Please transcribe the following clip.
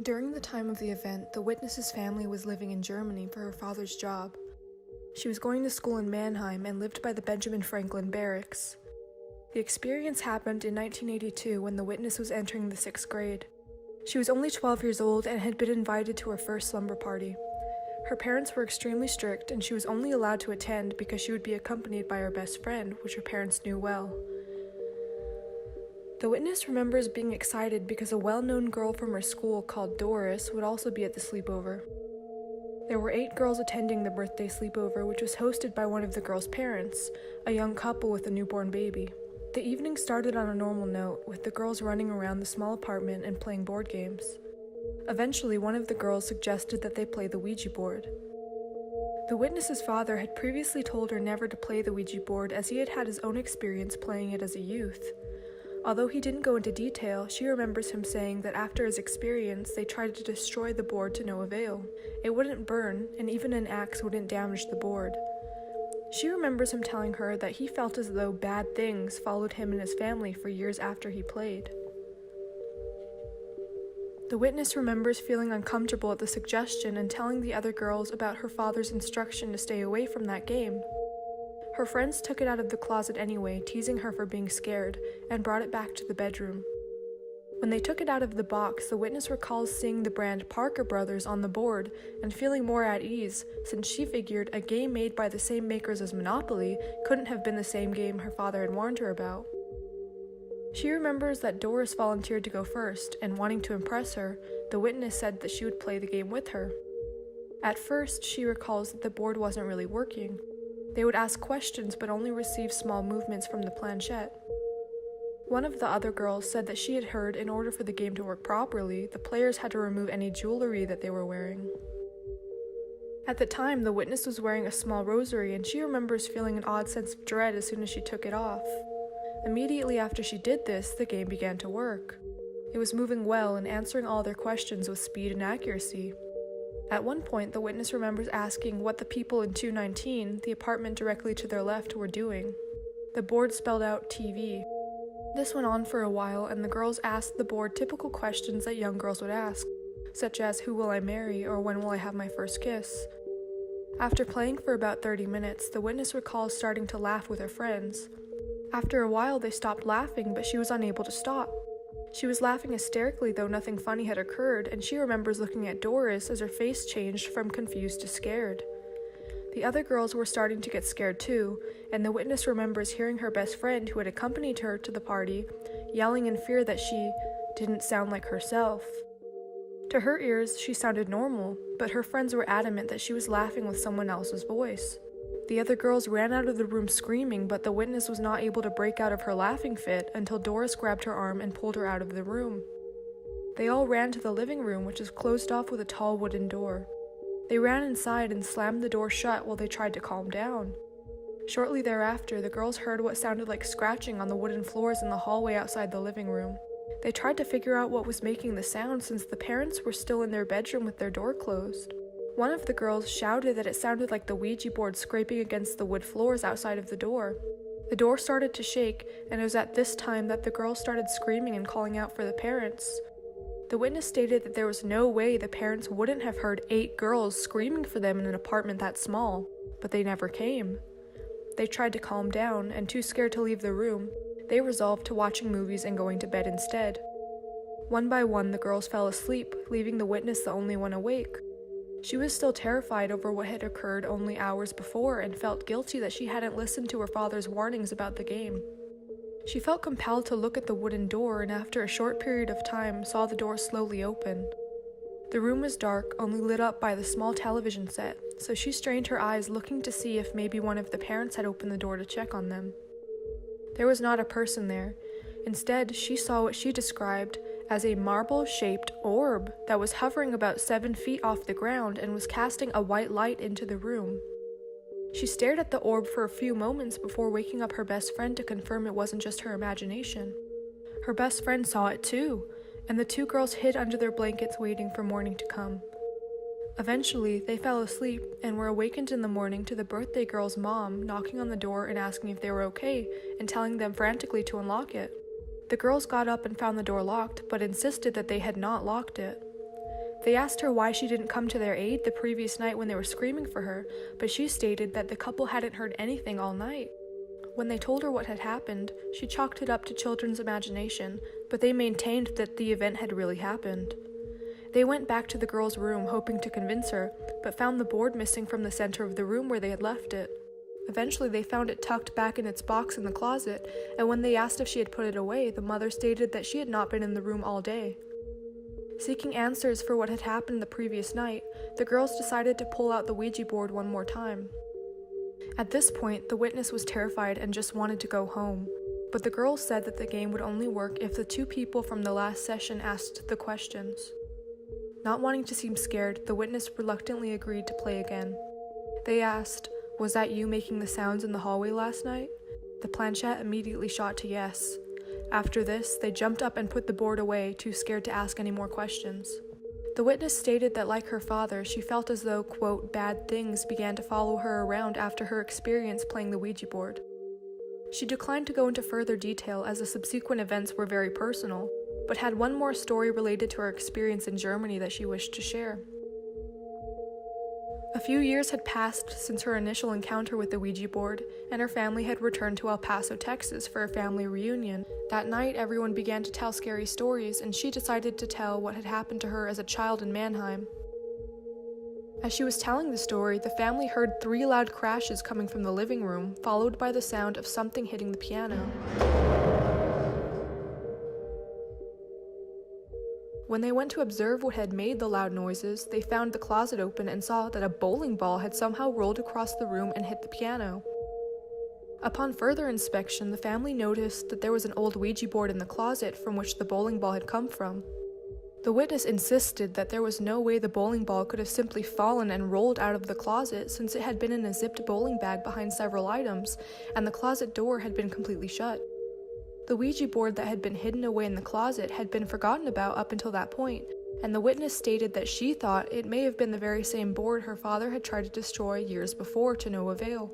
During the time of the event, the witness's family was living in Germany for her father's job. She was going to school in Mannheim and lived by the Benjamin Franklin barracks. The experience happened in 1982 when the witness was entering the 6th grade. She was only 12 years old and had been invited to her first slumber party. Her parents were extremely strict and she was only allowed to attend because she would be accompanied by her best friend, which her parents knew well. The witness remembers being excited because a well-known girl from her school called Doris would also be at the sleepover. There were 8 girls attending the birthday sleepover, which was hosted by one of the girls' parents, a young couple with a newborn baby. The evening started on a normal note, with the girls running around the small apartment and playing board games. Eventually, one of the girls suggested that they play the Ouija board. The witness's father had previously told her never to play the Ouija board as he had had his own experience playing it as a youth. Although he didn't go into detail, she remembers him saying that after his experience, they tried to destroy the board to no avail. It wouldn't burn, and even an axe wouldn't damage the board. She remembers him telling her that he felt as though bad things followed him and his family for years after he played. The witness remembers feeling uncomfortable at the suggestion and telling the other girls about her father's instruction to stay away from that game. Her friends took it out of the closet anyway, teasing her for being scared, and brought it back to the bedroom. When they took it out of the box, the witness recalls seeing the brand Parker Brothers on the board and feeling more at ease, since she figured a game made by the same makers as Monopoly couldn't have been the same game her father had warned her about. She remembers that Doris volunteered to go first, and wanting to impress her, the witness said that she would play the game with her. At first, she recalls that the board wasn't really working. They would ask questions but only receive small movements from the planchette. One of the other girls said that she had heard in order for the game to work properly, the players had to remove any jewelry that they were wearing. At the time, the witness was wearing a small rosary and she remembers feeling an odd sense of dread as soon as she took it off. Immediately after she did this, the game began to work. It was moving well and answering all their questions with speed and accuracy. At one point, the witness remembers asking what the people in 219, the apartment directly to their left, were doing. The board spelled out TV. This went on for a while, and the girls asked the board typical questions that young girls would ask, such as who will I marry or when will I have my first kiss. After playing for about 30 minutes, the witness recalls starting to laugh with her friends. After a while, they stopped laughing, but she was unable to stop. She was laughing hysterically, though nothing funny had occurred, and she remembers looking at Doris as her face changed from confused to scared. The other girls were starting to get scared too, and the witness remembers hearing her best friend, who had accompanied her to the party, yelling in fear that she didn't sound like herself. To her ears, she sounded normal, but her friends were adamant that she was laughing with someone else's voice. The other girls ran out of the room screaming, but the witness was not able to break out of her laughing fit until Doris grabbed her arm and pulled her out of the room. They all ran to the living room, which is closed off with a tall wooden door. They ran inside and slammed the door shut while they tried to calm down. Shortly thereafter, the girls heard what sounded like scratching on the wooden floors in the hallway outside the living room. They tried to figure out what was making the sound since the parents were still in their bedroom with their door closed. One of the girls shouted that it sounded like the Ouija board scraping against the wood floors outside of the door. The door started to shake, and it was at this time that the girls started screaming and calling out for the parents. The witness stated that there was no way the parents wouldn't have heard 8 girls screaming for them in an apartment that small, but they never came. They tried to calm down, and too scared to leave the room, they resolved to watching movies and going to bed instead. One by one, the girls fell asleep, leaving the witness the only one awake. She was still terrified over what had occurred only hours before and felt guilty that she hadn't listened to her father's warnings about the game. She felt compelled to look at the wooden door and after a short period of time saw the door slowly open. The room was dark, only lit up by the small television set, so she strained her eyes looking to see if maybe one of the parents had opened the door to check on them. There was not a person there. Instead, she saw what she described as a marble-shaped orb that was hovering about 7 feet off the ground and was casting a white light into the room. She stared at the orb for a few moments before waking up her best friend to confirm it wasn't just her imagination. Her best friend saw it too, and the 2 girls hid under their blankets waiting for morning to come. Eventually, they fell asleep and were awakened in the morning to the birthday girl's mom knocking on the door and asking if they were okay and telling them frantically to unlock it. The girls got up and found the door locked, but insisted that they had not locked it. They asked her why she didn't come to their aid the previous night when they were screaming for her, but she stated that the couple hadn't heard anything all night. When they told her what had happened, she chalked it up to children's imagination, but they maintained that the event had really happened. They went back to the girl's room hoping to convince her, but found the board missing from the center of the room where they had left it. Eventually, they found it tucked back in its box in the closet, and when they asked if she had put it away, the mother stated that she had not been in the room all day. Seeking answers for what had happened the previous night, the girls decided to pull out the Ouija board one more time. At this point, the witness was terrified and just wanted to go home, but the girls said that the game would only work if the two people from the last session asked the questions. Not wanting to seem scared, the witness reluctantly agreed to play again. They asked, "Was that you making the sounds in the hallway last night?" The planchette immediately shot to yes. After this, they jumped up and put the board away, too scared to ask any more questions. The witness stated that, like her father, she felt as though, quote, bad things began to follow her around after her experience playing the Ouija board. She declined to go into further detail as the subsequent events were very personal, but had one more story related to her experience in Germany that she wished to share. A few years had passed since her initial encounter with the Ouija board, and her family had returned to El Paso, Texas for a family reunion. That night, everyone began to tell scary stories, and she decided to tell what had happened to her as a child in Mannheim. As she was telling the story, the family heard 3 loud crashes coming from the living room, followed by the sound of something hitting the piano. When they went to observe what had made the loud noises, they found the closet open and saw that a bowling ball had somehow rolled across the room and hit the piano. Upon further inspection, the family noticed that there was an old Ouija board in the closet from which the bowling ball had come from. The witness insisted that there was no way the bowling ball could have simply fallen and rolled out of the closet since it had been in a zipped bowling bag behind several items, and the closet door had been completely shut. The Ouija board that had been hidden away in the closet had been forgotten about up until that point, and the witness stated that she thought it may have been the very same board her father had tried to destroy years before to no avail.